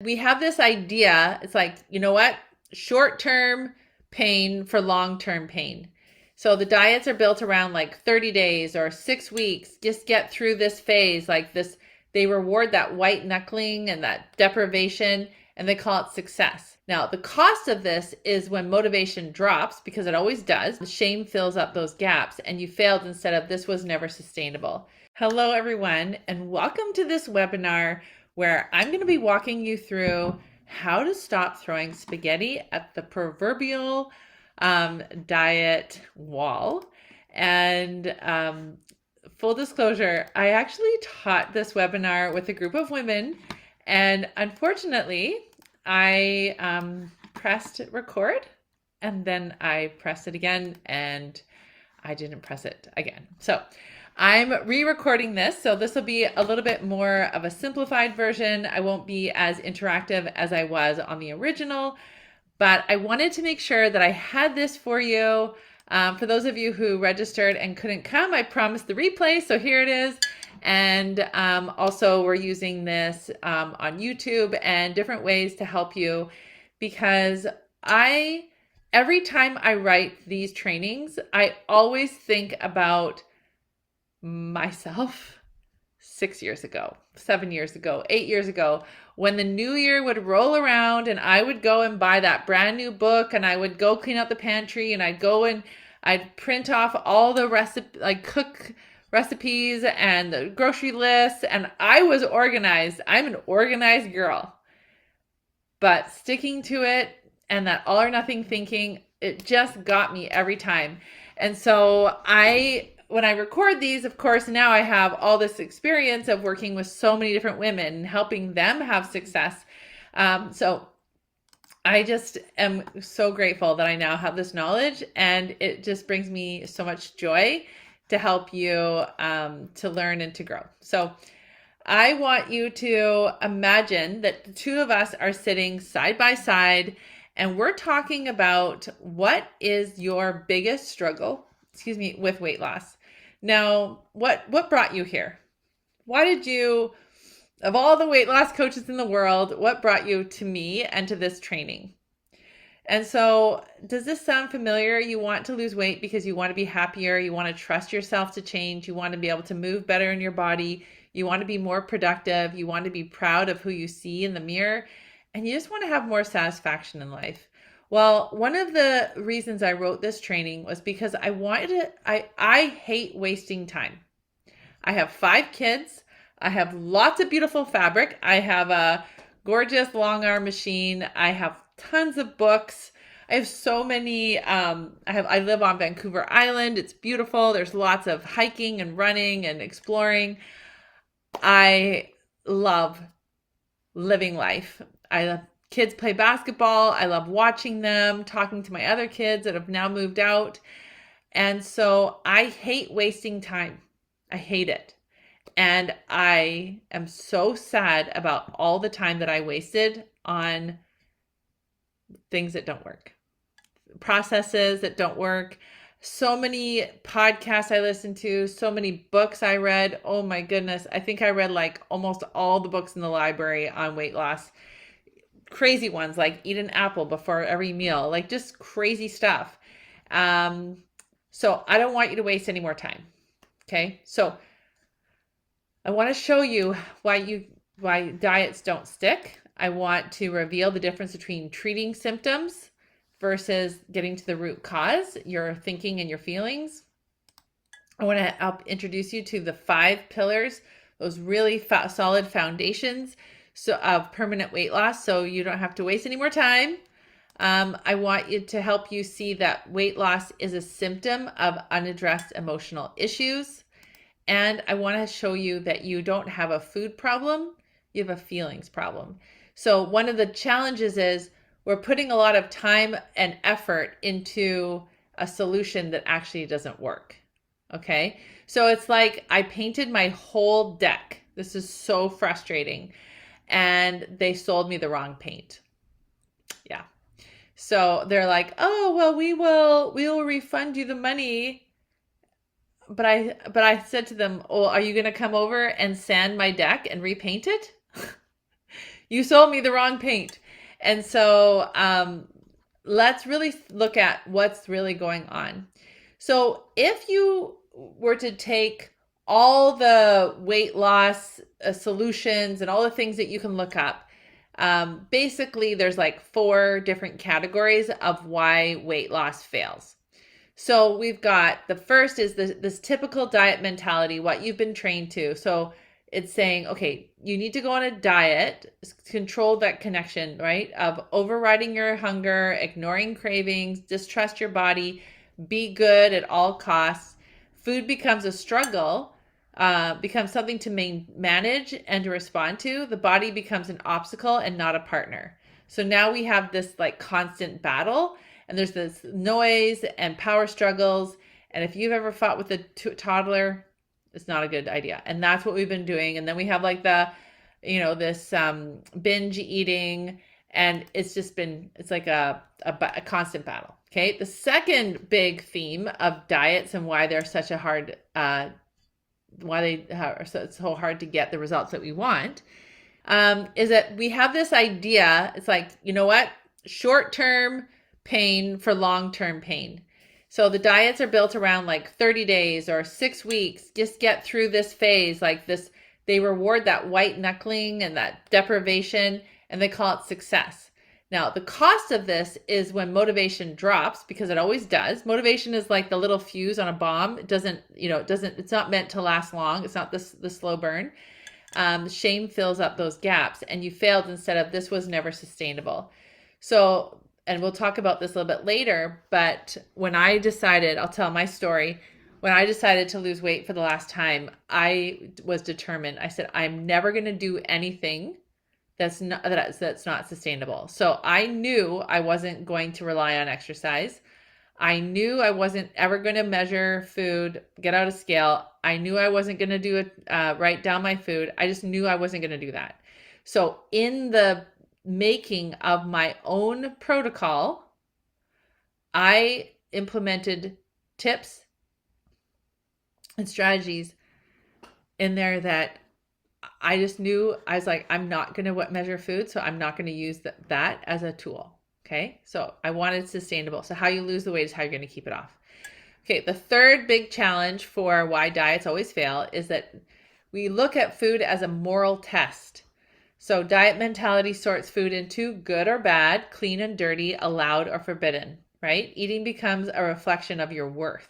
we have this idea, it's like, you know what? Short-term pain for long-term pain. So the diets are built around like 30 days or 6 weeks. Just get through this phase. Like this, they reward that white knuckling and that deprivation, and they call it success. Now, the cost of this is when motivation drops, because it always does. The shame fills up those gaps, and you failed instead of this was never sustainable. Hello, everyone, and welcome to this webinar where I'm going to be walking you through how to stop throwing spaghetti at the proverbial diet wall. And full disclosure, I actually taught this webinar with a group of women, and unfortunately, I pressed record and then I pressed it again and I didn't press it again. So I'm re-recording this. So this will be a little bit more of a simplified version. I won't be as interactive as I was on the original, but I wanted to make sure that I had this for you. For those of you who registered and couldn't come, I promised the replay. So here it is. And also we're using this on YouTube and different ways to help you, because every time I write these trainings, I always think about myself 6 years ago, 7 years ago, 8 years ago, when the new year would roll around and I would go and buy that brand new book and I would go clean out the pantry and I'd go and I'd print off all the cook recipes and the grocery lists, and I was organized. I'm an organized girl, but sticking to it and that all or nothing thinking, it just got me every time. And so when I record these, of course, now I have all this experience of working with so many different women and helping them have success. So I just am so grateful that I now have this knowledge, and it just brings me so much joy to help you to learn and to grow. So I want you to imagine that the two of us are sitting side by side, and we're talking about what is your biggest struggle, with weight loss. Now, what brought you here? Why did you, of all the weight loss coaches in the world, what brought you to me and to this training? And so, does this sound familiar? You want to lose weight because you want to be happier. You want to trust yourself to change. You want to be able to move better in your body. You want to be more productive. You want to be proud of who you see in the mirror. And you just want to have more satisfaction in life. Well, one of the reasons I wrote this training was because I hate wasting time. I have 5 kids. I have lots of beautiful fabric. I have a gorgeous long arm machine. I have tons of books. I have so many. I live on Vancouver Island. It's beautiful. There's lots of hiking and running and exploring. I love living life. Kids play basketball. I love watching them, talking to my other kids that have now moved out. And so I hate wasting time. I hate it. And I am so sad about all the time that I wasted on things that don't work, processes that don't work. So many podcasts I listened to, so many books I read. Oh my goodness. I think I read like almost all the books in the library on weight loss. Crazy ones like eat an apple before every meal, like just crazy stuff. So I don't want you to waste any more time. Okay. So I want to show you why diets don't stick. I want to reveal the difference between treating symptoms versus getting to the root cause, your thinking and your feelings. I want to help introduce you to the 5 pillars, those really solid foundations of permanent weight loss, so you don't have to waste any more time. I want you to help you see that weight loss is a symptom of unaddressed emotional issues. And I want to show you that you don't have a food problem, you have a feelings problem. So one of the challenges is we're putting a lot of time and effort into a solution that actually doesn't work. Okay. So it's like I painted my whole deck. This is so frustrating. And they sold me the wrong paint. Yeah. So they're like, oh, well, we will refund you the money. But I said to them, oh, are you going to come over and sand my deck and repaint it? You sold me the wrong paint. And so let's really look at what's really going on. So if you were to take all the weight loss solutions and all the things that you can look up, basically there's like 4 different categories of why weight loss fails. So we've got the first is this typical diet mentality, what you've been trained to. So it's saying, okay, you need to go on a diet, control that connection, right? Of overriding your hunger, ignoring cravings, distrust your body, be good at all costs. Food becomes a struggle, becomes something to manage and to respond to. The body becomes an obstacle and not a partner. So now we have this like constant battle, and there's this noise and power struggles. And if you've ever fought with a toddler, it's not a good idea. And that's what we've been doing. And then we have like this binge eating, and it's just been, it's like a constant battle. Okay. The second big theme of diets and why they're such a hard, why they are so hard to get the results that we want, is that we have this idea. It's like, you know what? Short-term pain for long-term pain. So the diets are built around like 30 days or 6 weeks. Just get through this phase. Like this, they reward that white-knuckling and that deprivation, and they call it success. Now, the cost of this is when motivation drops, because it always does. Motivation is like the little fuse on a bomb. It doesn't, it's not meant to last long. It's not the slow burn. Shame fills up those gaps, and you failed instead of this was never sustainable. So, and we'll talk about this a little bit later, but when I decided, I'll tell my story. When I decided to lose weight for the last time, I was determined. I said, I'm never going to do anything that's not sustainable. So I knew I wasn't going to rely on exercise. I knew I wasn't ever going to measure food, get out a scale. I knew I wasn't going to do it, write down my food. I just knew I wasn't going to do that. So in the making of my own protocol, I implemented tips and strategies in there that I just knew. I was like, I'm not going to measure food, so I'm not going to use that as a tool. Okay, so I wanted sustainable. So how you lose the weight is how you're going to keep it off. Okay, the third big challenge for why diets always fail is that we look at food as a moral test. So diet mentality sorts food into good or bad, clean and dirty, allowed or forbidden, right? Eating becomes a reflection of your worth.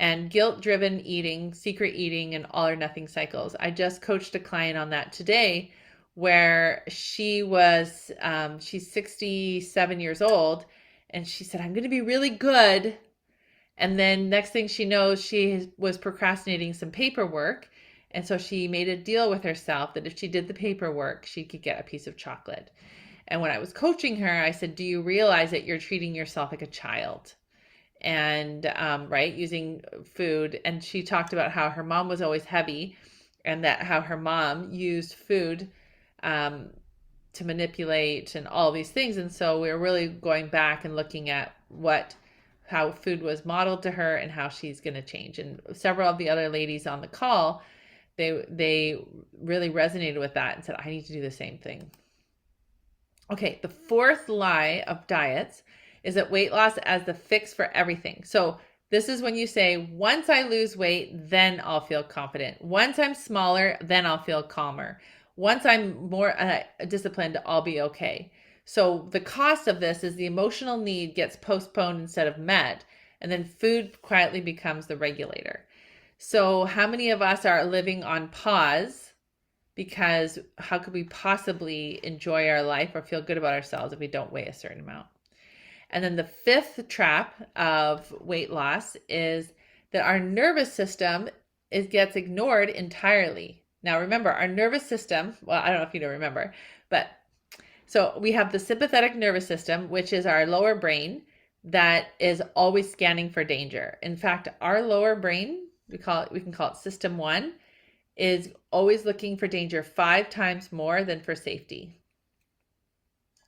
And guilt-driven eating, secret eating, and all or nothing cycles. I just coached a client on that today, where she's 67 years old, and she said, I'm going to be really good. And then next thing she knows, she was procrastinating some paperwork. And so she made a deal with herself that if she did the paperwork, she could get a piece of chocolate. And when I was coaching her, I said, do you realize that you're treating yourself like a child? And right, using food. And she talked about how her mom was always heavy, and that how her mom used food to manipulate and all these things. And so we're really going back and looking at how food was modeled to her and how she's going to change. And several of the other ladies on the call, they really resonated with that and said, I need to do the same thing. Okay, the fourth lie of diets is that weight loss as the fix for everything. So this is when you say, once I lose weight, then I'll feel confident. Once I'm smaller, then I'll feel calmer. Once I'm more disciplined, I'll be okay. So the cost of this is the emotional need gets postponed instead of met, and then food quietly becomes the regulator. So how many of us are living on pause because how could we possibly enjoy our life or feel good about ourselves if we don't weigh a certain amount? And then the fifth trap of weight loss is that our nervous system gets ignored entirely. Now, remember, our nervous system, well, I don't know if you don't remember, but so we have the sympathetic nervous system, which is our lower brain that is always scanning for danger. In fact, our lower brain, we can call it system 1, is always looking for danger 5 times more than for safety.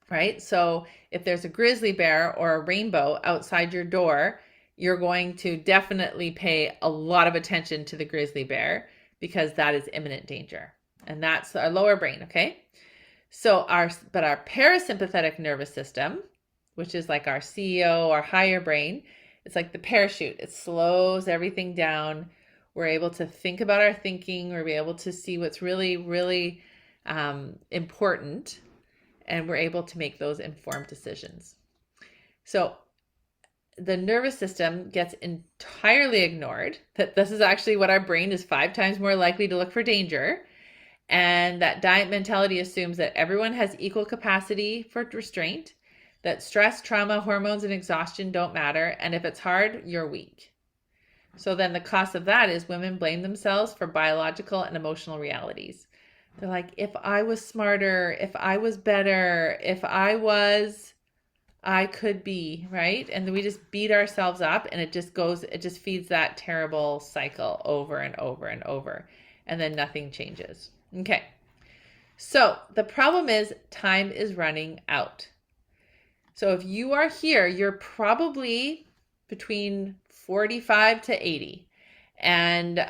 Right? So if there's a grizzly bear or a rainbow outside your door, you're going to definitely pay a lot of attention to the grizzly bear because that is imminent danger. And that's our lower brain, okay? So our parasympathetic nervous system, which is like our CEO, our higher brain, it's like the parachute. It slows everything down. We're able to think about our thinking. We're able to see what's really, really important, and we're able to make those informed decisions. So the nervous system gets entirely ignored, that this is actually what our brain is 5 times more likely to look for danger. And that diet mentality assumes that everyone has equal capacity for restraint, that stress, trauma, hormones, and exhaustion don't matter. And if it's hard, you're weak. So then the cost of that is women blame themselves for biological and emotional realities. They're like, if I was smarter, if I was better, if I could be, right? And then we just beat ourselves up, and it just feeds that terrible cycle over and over and over. And then nothing changes. Okay. So the problem is time is running out. So if you are here, you're probably between 45 to 80. And,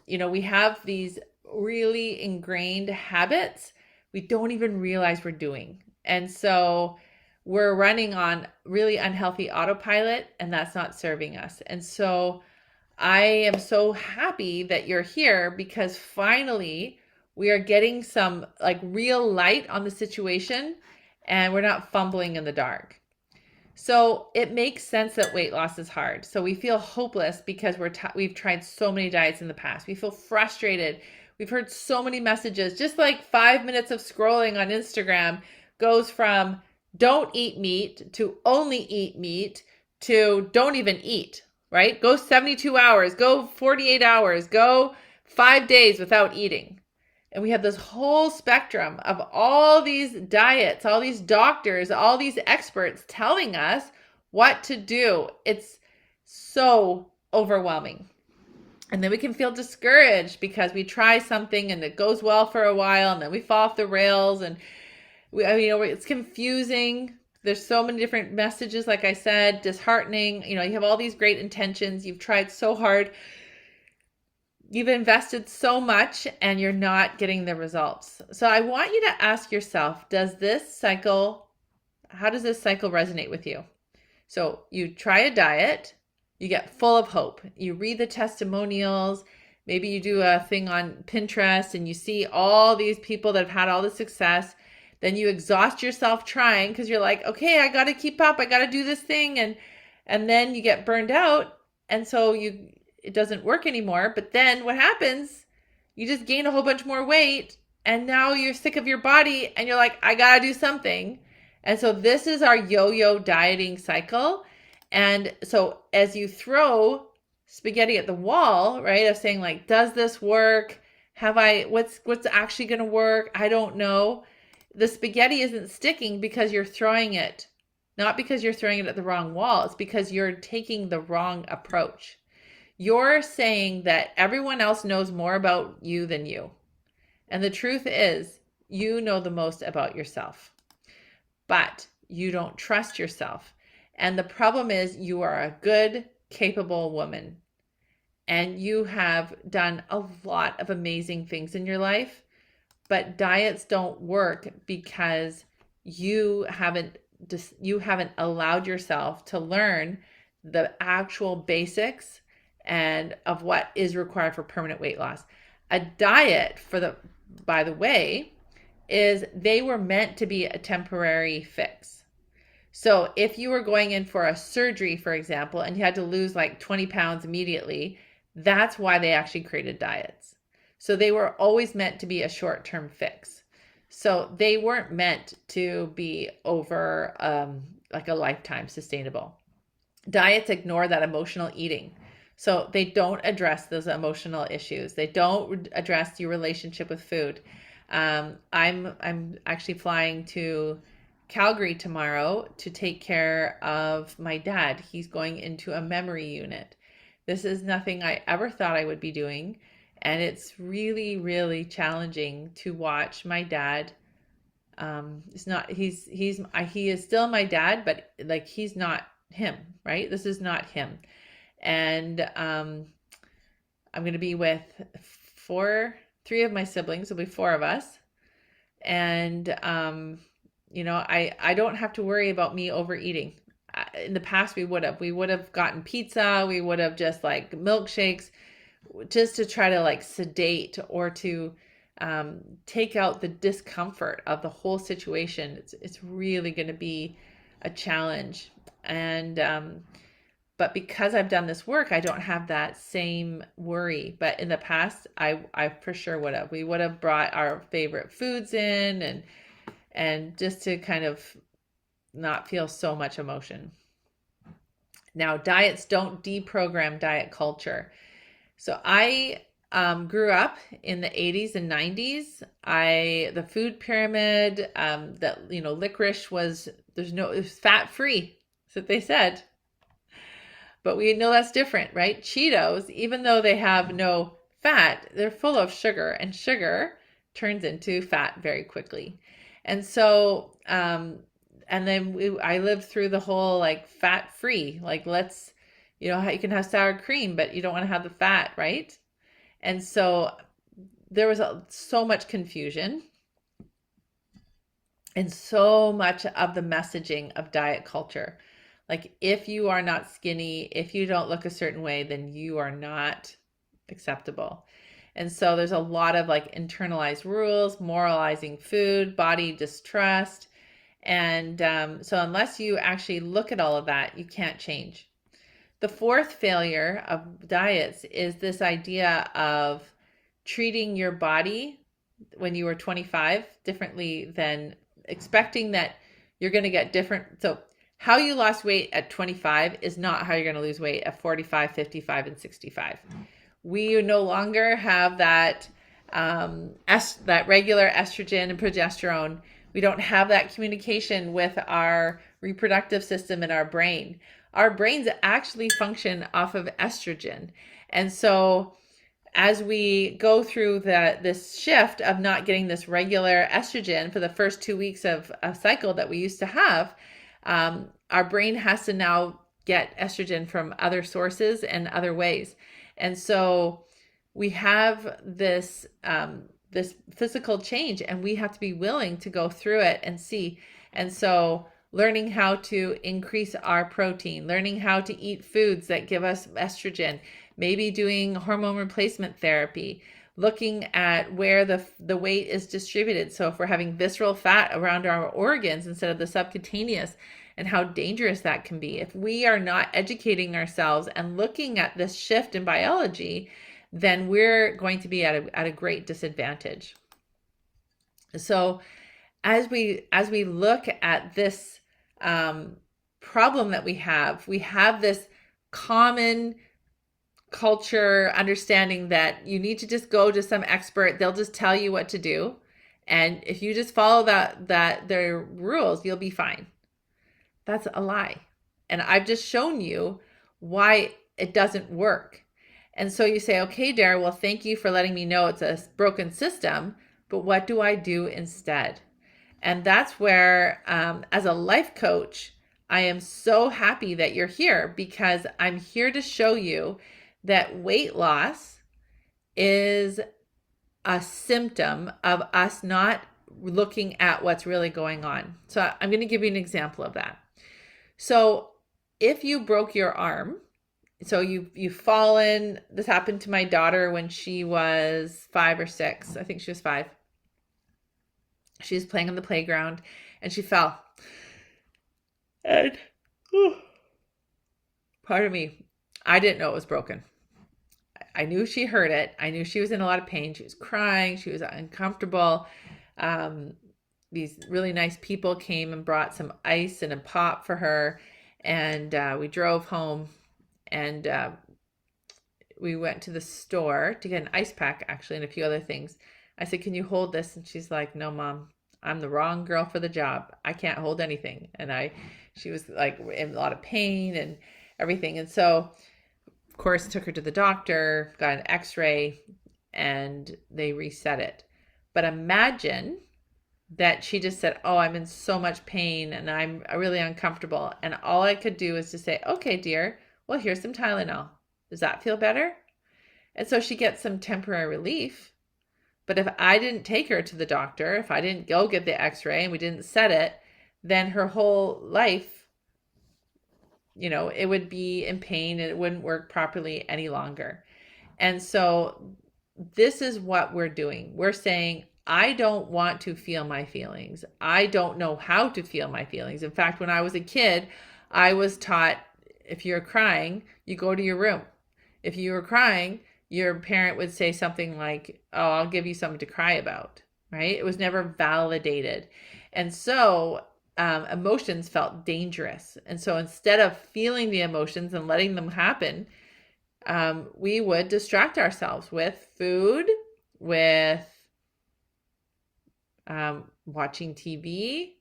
we have these really ingrained habits we don't even realize we're doing. And so we're running on really unhealthy autopilot, and that's not serving us. And so I am so happy that you're here, because finally we are getting some like real light on the situation, and we're not fumbling in the dark. So it makes sense that weight loss is hard. So we feel hopeless because we've tried so many diets in the past. We feel frustrated. We've heard so many messages. Just like 5 minutes of scrolling on Instagram goes from don't eat meat to only eat meat to don't even eat, right? Go 72 hours, go 48 hours, go 5 days without eating. And we have this whole spectrum of all these diets, all these doctors, all these experts telling us what to do. It's so overwhelming. And then we can feel discouraged because we try something and it goes well for a while, and then we fall off the rails, and it's confusing. There's so many different messages, like I said, disheartening. You have all these great intentions. You've tried so hard. You've invested so much, and you're not getting the results. So I want you to ask yourself, how does this cycle resonate with you? So you try a diet, you get full of hope. You read the testimonials. Maybe you do a thing on Pinterest and you see all these people that have had all the success. Then you exhaust yourself trying because you're like, okay, I got to keep up. I got to do this thing. And then you get burned out. And so it doesn't work anymore. But then what happens? You just gain a whole bunch more weight, and now you're sick of your body, and you're like, I got to do something. And so this is our yo-yo dieting cycle. And so as you throw spaghetti at the wall, right, of saying like, does this work? What's actually going to work? I don't know. The spaghetti isn't sticking because you're throwing it, not because you're throwing it at the wrong wall. It's because you're taking the wrong approach. You're saying that everyone else knows more about you than you. And the truth is, you know the most about yourself, but you don't trust yourself. And the problem is, you are a good, capable woman, and you have done a lot of amazing things in your life, but diets don't work because you haven't allowed yourself to learn the actual basics and of what is required for permanent weight loss. A diet, by the way, they were meant to be a temporary fix. So if you were going in for a surgery, for example, and you had to lose like 20 pounds immediately, that's why they actually created diets. So they were always meant to be a short-term fix. So they weren't meant to be over like a lifetime sustainable. Diets ignore that emotional eating. So they don't address those emotional issues. They don't address your relationship with food. I'm actually flying to Calgary tomorrow to take care of my dad. He's going into a memory unit. This is nothing I ever thought I would be doing. And it's really, really challenging to watch my dad. He is still my dad, but like, he's not him, right? This is not him. And I'm going to be with three of my siblings. There'll be 4 of us. And, I don't have to worry about me overeating. In the past, we would have gotten pizza. We would have just like milkshakes just to try to like sedate or to take out the discomfort of the whole situation. It's really going to be a challenge. And, but because I've done this work, I don't have that same worry. But in the past, I for sure would have. We would have brought our favorite foods in and just to kind of not feel so much emotion. Now, diets don't deprogram diet culture. So I grew up in the 80s and 90s. The food pyramid, that licorice was it was fat free. That's what they said. But we know that's different, right? Cheetos, even though they have no fat, they're full of sugar, and sugar turns into fat very quickly. And so, and then I lived through the whole like fat free, like you can have sour cream, but you don't want to have the fat, right? And so there was so much confusion and so much of the messaging of diet culture. Like, if you are not skinny, if you don't look a certain way, then you are not acceptable. And so there's a lot of like internalized rules, moralizing food, body distrust. And so unless you actually look at all of that, you can't change. The fourth failure of diets is this idea of treating your body when you were 25 differently than expecting that you're going to get different. So how you lost weight at 25 is not how you're going to lose weight at 45, 55, and 65. We no longer have that regular estrogen and progesterone. We don't have that communication with our reproductive system in our brain. Our brains actually function off of estrogen. And so as we go through this shift of not getting this regular estrogen for the first 2 weeks of a cycle that we used to have, our brain has to now get estrogen from other sources and other ways. And so we have this physical change, and we have to be willing to go through it and see. And so learning how to increase our protein, learning how to eat foods that give us estrogen, maybe doing hormone replacement therapy, looking at where the weight is distributed. So if we're having visceral fat around our organs instead of the subcutaneous, and how dangerous that can be. If we are not educating ourselves and looking at this shift in biology, then we're going to be at a great disadvantage. So as we look at this problem that we have this common culture understanding that you need to just go to some expert. They'll just tell you what to do. And if you just follow their rules, you'll be fine. That's a lie. And I've just shown you why it doesn't work. And so you say, okay, Dara, well, thank you for letting me know it's a broken system, but what do I do instead? And that's where, as a life coach, I am so happy that you're here, because I'm here to show you that weight loss is a symptom of us not looking at what's really going on. So I'm going to give you an example of that. So if you broke your arm, so you've fallen, this happened to my daughter when she was 5 or 6. I think she was 5. She was playing on the playground and she fell. And, pardon me, I didn't know it was broken. I knew she hurt it. I knew she was in a lot of pain. She was crying. She was uncomfortable. These really nice people came and brought some ice and a pop for her. And we drove home, and we went to the store to get an ice pack, actually, and a few other things. I said, can you hold this? And she's like, no, Mom, I'm the wrong girl for the job. I can't hold anything. And she was like in a lot of pain and everything. And so, of course, took her to the doctor, got an x-ray, and they reset it. But imagine that she just said, oh, I'm in so much pain and I'm really uncomfortable. And all I could do is to say, okay, dear, well, here's some Tylenol. Does that feel better? And so she gets some temporary relief. But if I didn't take her to the doctor, if I didn't go get the x-ray and we didn't set it, then her whole life, it would be in pain and it wouldn't work properly any longer. And so this is what we're doing. We're saying, I don't want to feel my feelings. I don't know how to feel my feelings. In fact, when I was a kid, I was taught, if you're crying, you go to your room. If you were crying, your parent would say something like, oh, I'll give you something to cry about, right? It was never validated. And so emotions felt dangerous. And so instead of feeling the emotions and letting them happen, we would distract ourselves with food, with watching TV,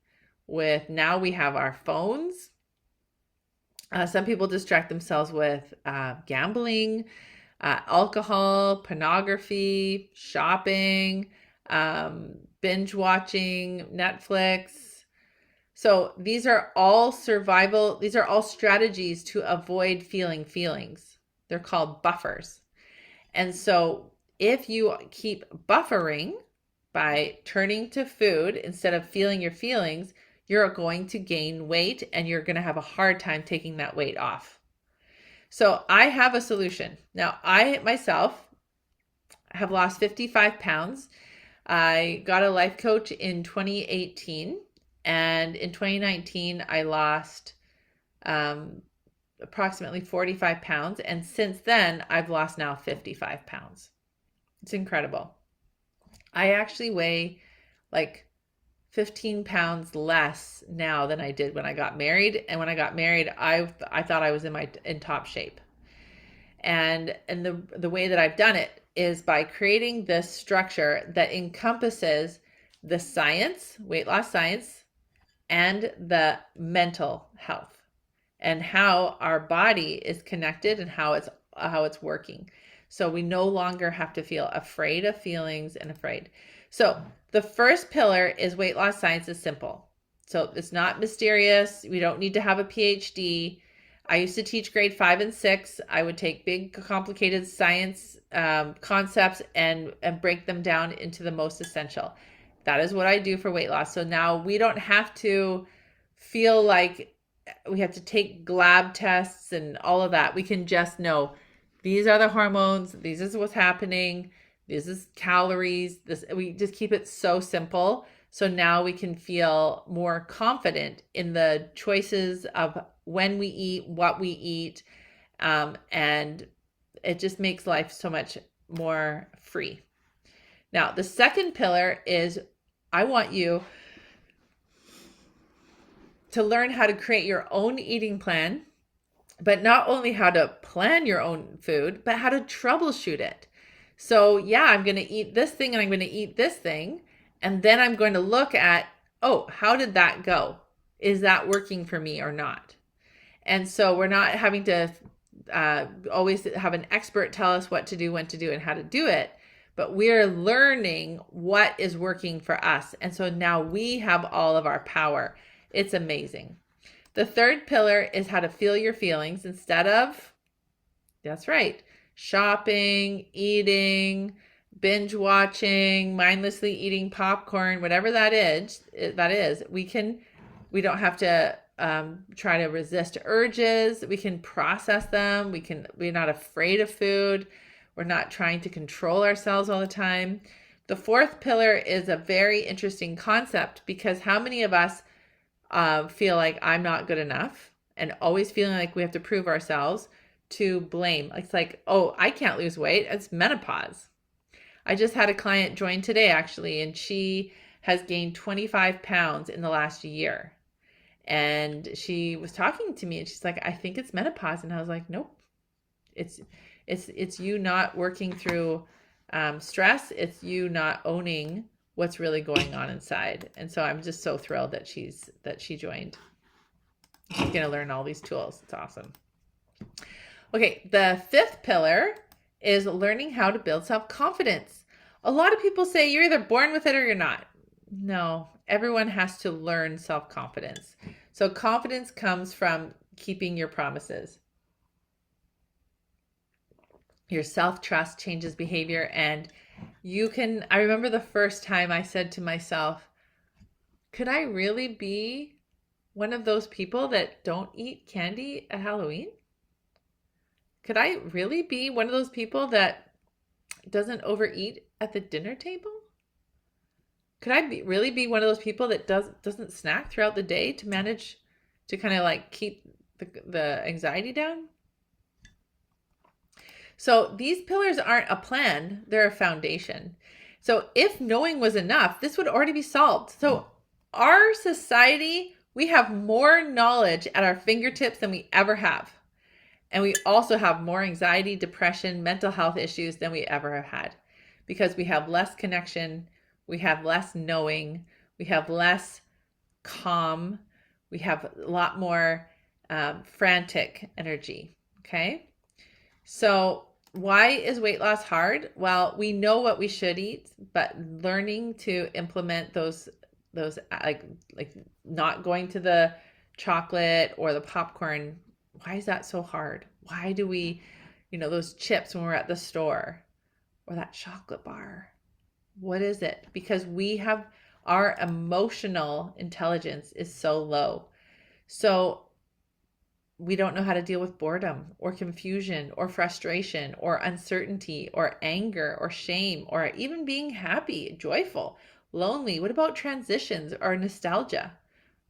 now we have our phones. Some people distract themselves with gambling, alcohol, pornography, shopping, binge watching, Netflix. So these are all strategies to avoid feeling feelings. They're called buffers. And so if you keep buffering by turning to food instead of feeling your feelings, you're going to gain weight and you're going to have a hard time taking that weight off. So I have a solution. Now, I myself have lost 55 pounds. I got a life coach in 2018. And in 2019, I lost approximately 45 pounds. And since then, I've lost now 55 pounds. It's incredible. I actually weigh like 15 pounds less now than I did when I got married. And when I got married, I thought I was in top shape. And the way that I've done it is by creating this structure that encompasses the science, weight loss science, and the mental health, and how our body is connected and how it's working. So we no longer have to feel afraid of feelings and afraid. So the first pillar is weight loss science is simple. So it's not mysterious. We don't need to have a PhD. I used to teach grade 5 and 6. I would take big, complicated science concepts and break them down into the most essential. That is what I do for weight loss. So now we don't have to feel like we have to take lab tests and all of that. We can just know these are the hormones. This is what's happening. This is calories. We just keep it so simple. So now we can feel more confident in the choices of when we eat, what we eat. And it just makes life so much more free. Now, the second pillar is I want you to learn how to create your own eating plan, but not only how to plan your own food, but how to troubleshoot it. So yeah, I'm going to eat this thing and I'm going to eat this thing. And then I'm going to look at, how did that go? Is that working for me or not? And so we're not having to always have an expert tell us what to do, when to do, and how to do it. But we're learning what is working for us. And so now we have all of our power. It's amazing. The third pillar is how to feel your feelings instead of, that's right, shopping, eating, binge watching, mindlessly eating popcorn, whatever that is, we don't have to try to resist urges. We can process them. We're not afraid of food. We're not trying to control ourselves all the time. The fourth pillar is a very interesting concept because how many of us feel like I'm not good enough and always feeling like we have to prove ourselves to blame. It's like, I can't lose weight. It's menopause. I just had a client join today actually, and she has gained 25 pounds in the last year. And she was talking to me and she's like, I think it's menopause. And I was like, nope. It's you not working through stress. It's you not owning what's really going on inside. And so I'm just so thrilled that she joined. She's going to learn all these tools. It's awesome. Okay, the fifth pillar is learning how to build self-confidence. A lot of people say you're either born with it or you're not. No, everyone has to learn self-confidence. So confidence comes from keeping your promises. Your self-trust changes behavior, and I remember the first time I said to myself, could I really be one of those people that don't eat candy at Halloween? Could I really be one of those people that doesn't overeat at the dinner table? Could I really be one of those people that doesn't snack throughout the day to manage to kind of like keep the anxiety down? So these pillars aren't a plan, they're a foundation. So if knowing was enough, this would already be solved. So our society, we have more knowledge at our fingertips than we ever have. And we also have more anxiety, depression, mental health issues than we ever have had because we have less connection, we have less knowing, we have less calm, we have a lot more frantic energy. Okay. So why is weight loss hard? Well, we know what we should eat, but learning to implement those like not going to the chocolate or the popcorn, why is that so hard? Why do we, those chips when we're at the store or that chocolate bar? What is it? Because our emotional intelligence is so low. So we don't know how to deal with boredom or confusion or frustration or uncertainty or anger or shame or even being happy, joyful, lonely. What about transitions or nostalgia?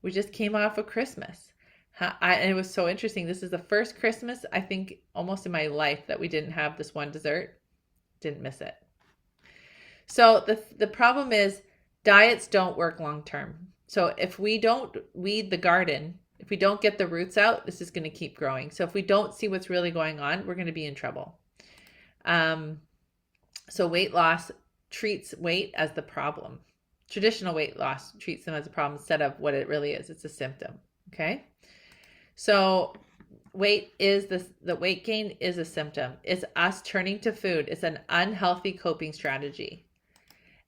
We just came off of Christmas. And it was so interesting. This is the first Christmas, I think, almost in my life that we didn't have this one dessert. Didn't miss it. So the problem is diets don't work long term. So if we don't weed the garden, if we don't get the roots out, this is going to keep growing. So if we don't see what's really going on, we're going to be in trouble. So weight loss treats weight as the problem. Traditional weight loss treats them as a problem instead of what it really is. It's a symptom. Okay. So weight is the weight gain is a symptom. It's us turning to food. It's an unhealthy coping strategy.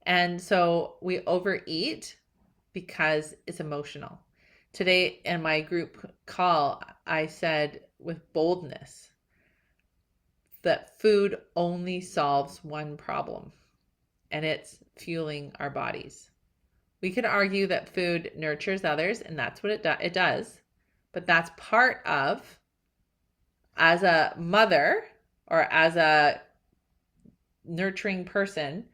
And so we overeat because it's emotional. Today in my group call, I said with boldness that food only solves one problem, and it's fueling our bodies. We could argue that food nurtures others, and that's what it does, but that's part of, as a mother or as a nurturing person,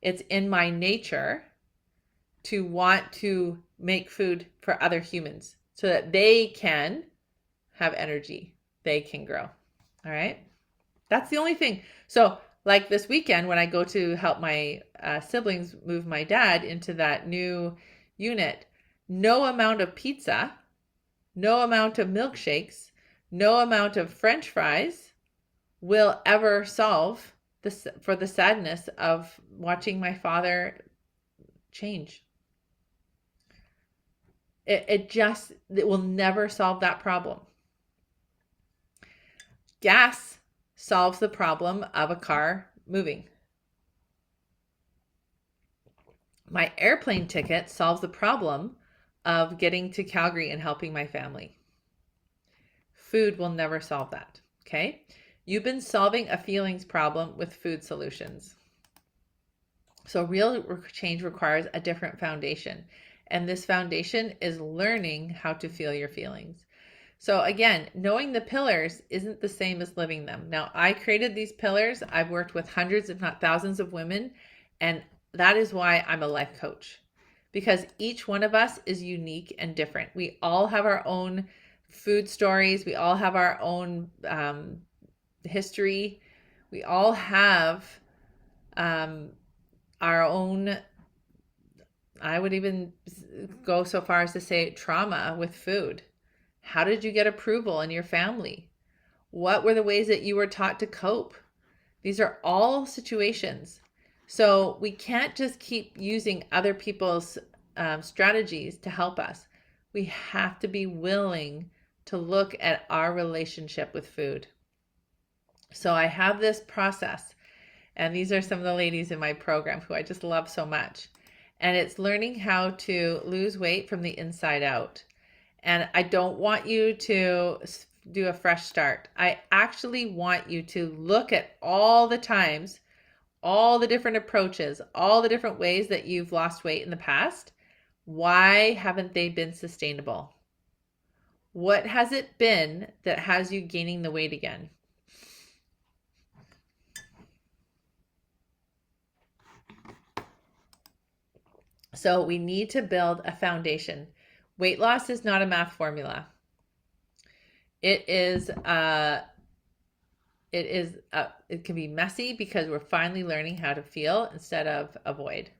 it's in my nature to want to make food for other humans so that they can have energy, they can grow. All right. That's the only thing. So like this weekend when I go to help my siblings move my dad into that new unit, no amount of pizza, no amount of milkshakes, no amount of French fries will ever solve for the sadness of watching my father change. It will never solve that problem. Gas solves the problem of a car moving. My airplane ticket solves the problem of getting to Calgary and helping my family. Food will never solve that. Okay? You've been solving a feelings problem with food solutions. So real change requires a different foundation. And this foundation is learning how to feel your feelings. So again, knowing the pillars isn't the same as living them. Now, I created these pillars. I've worked with hundreds, if not thousands of women. And that is why I'm a life coach. Because each one of us is unique and different. We all have our own food stories. We all have our own history. We all have our own, I would even go so far as to say, trauma with food. How did you get approval in your family? What were the ways that you were taught to cope? These are all situations. So we can't just keep using other people's strategies to help us. We have to be willing to look at our relationship with food. So I have this process, and these are some of the ladies in my program who I just love so much. And it's learning how to lose weight from the inside out. And I don't want you to do a fresh start. I actually want you to look at all the times all the different approaches, all the different ways that you've lost weight in the past, why haven't they been sustainable? What has it been that has you gaining the weight again? So we need to build a foundation. Weight loss is not a math formula. It can be messy because we're finally learning how to feel instead of avoid.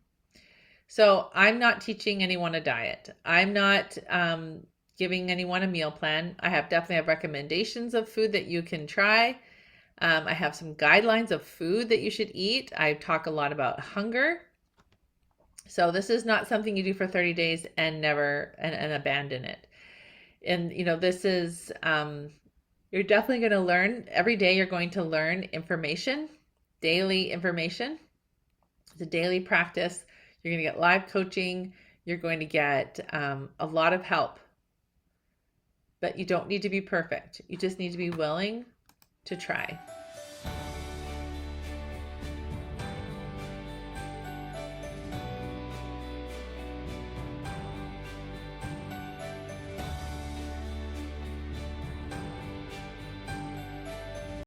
So I'm not teaching anyone a diet. I'm not giving anyone a meal plan. I definitely have recommendations of food that you can try. I have some guidelines of food that you should eat. I talk a lot about hunger. So this is not something you do for 30 days and never and abandon it. And this is you're definitely going to learn every day. You're going to learn information, daily information. It's a daily practice. You're going to get live coaching. You're going to get a lot of help. But you don't need to be perfect. You just need to be willing to try.